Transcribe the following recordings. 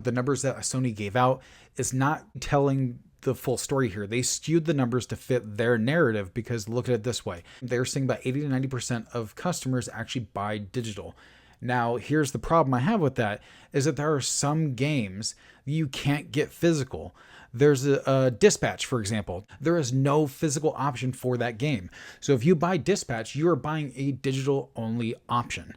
The numbers that Sony gave out is not telling the full story here. They skewed the numbers to fit their narrative because look at it this way. They're saying about 80 to 90% of customers actually buy digital. Now, here's the problem I have with that is that there are some games you can't get physical. There's a Dispatch, for example. There is no physical option for that game. So if you buy Dispatch, you are buying a digital only option.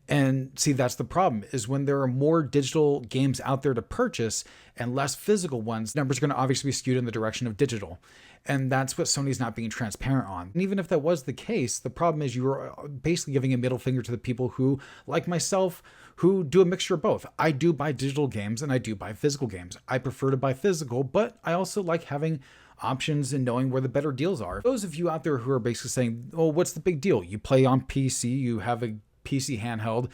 And see, that's the problem is when there are more digital games out there to purchase and less physical ones, numbers are going to obviously be skewed in the direction of digital. And that's what Sony's not being transparent on. And even if that was the case, the problem is you're basically giving a middle finger to the people who, like myself, who do a mixture of both. I do buy digital games and I do buy physical games. I prefer to buy physical, but I also like having options and knowing where the better deals are. Those of you out there who are basically saying, oh, what's the big deal? You play on PC, you have a PC handheld,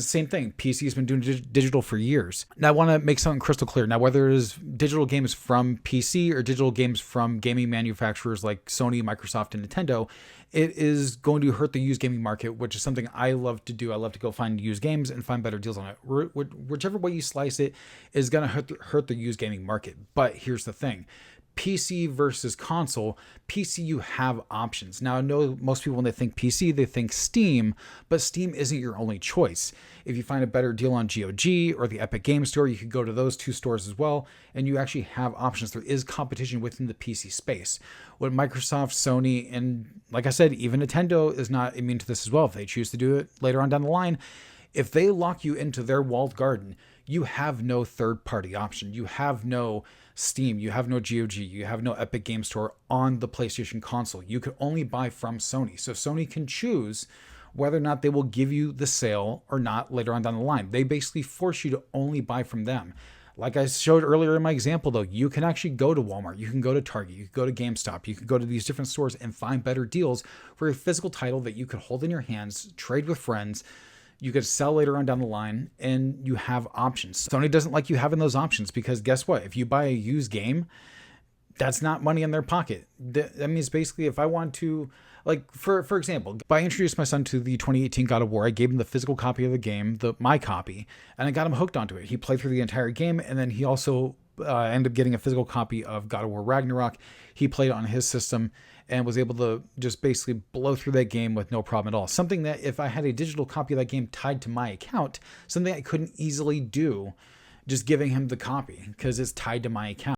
same thing. PC has been doing digital for years. Now I want to make something crystal clear. Now, whether it is digital games from PC or digital games from gaming manufacturers like Sony, Microsoft, and Nintendo, it is going to hurt the used gaming market, which is something I love to do. I love to go find used games and find better deals on it. Whichever way you slice it is going to hurt the used gaming market. But here's the thing. PC versus console, PC you have options. Now I know most people when they think PC, they think Steam, but Steam isn't your only choice. If you find a better deal on GOG or the Epic Game Store, you could go to those two stores as well, and you actually have options. There is competition within the PC space. What Microsoft, Sony, and like I said, even Nintendo is not immune to this as well. If they choose to do it later on down the line, if they lock you into their walled garden, you have no third-party option. You have no Steam, you have no GOG, you have no Epic Game Store on the PlayStation console. You could only buy from Sony. So Sony can choose whether or not they will give you the sale or not later on down the line. They basically force you to only buy from them. Like I showed earlier in my example, though, you can actually go to Walmart, you can go to Target, you can go to GameStop, you can go to these different stores and find better deals for a physical title that you could hold in your hands, trade with friends. You could sell later on down the line, and you have options. Sony doesn't like you having those options because guess what? If you buy a used game, that's not money in their pocket. That means basically if I want to, like for example, I introduced my son to the 2018 God of War. I gave him the physical copy of the game, my copy, and I got him hooked onto it. He played through the entire game, and then he also ended up getting a physical copy of God of War Ragnarok. He played it on his system and was able to just basically blow through that game with no problem at all. Something that if I had a digital copy of that game tied to my account, something I couldn't easily do just giving him the copy because it's tied to my account.